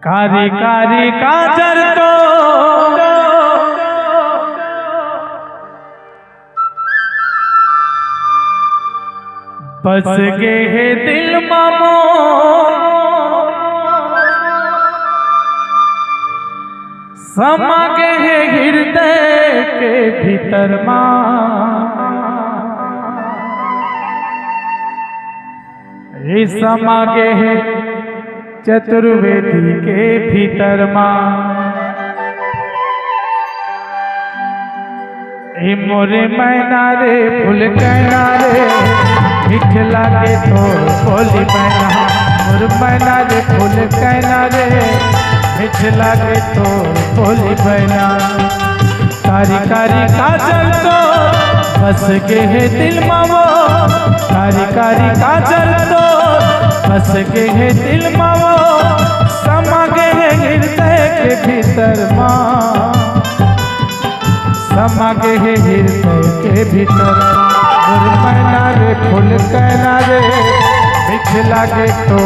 कारी कारी काजर तो बस गे है दिल मामो समा गे है हृदय के भीतर ये समा गे है चतुर्वेदी के भीतर ए मोरे मैना रे फूल कहना रे मीठ लागे तो बोली मैना मोर मैना रे फूल कहना रे मीठ लागे तो बोली मैना कारी कारी काजल तो बस गे है दिल मावो कारी कारी काजल तो बस गे है दिल मावो समा गे है हृदय के भीतर समा गे है हृदय के भीतर मोर मैना रे फूल कहना रे मीठ लागे तो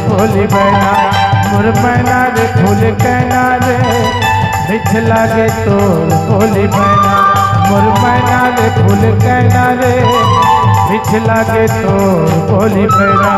बोली मैना मोर मैना रे फूल कहना रे मीठ लागे तो बोली मैना मोर मैना रे फूल कहना रे मीठ लागे तो बोली मैना।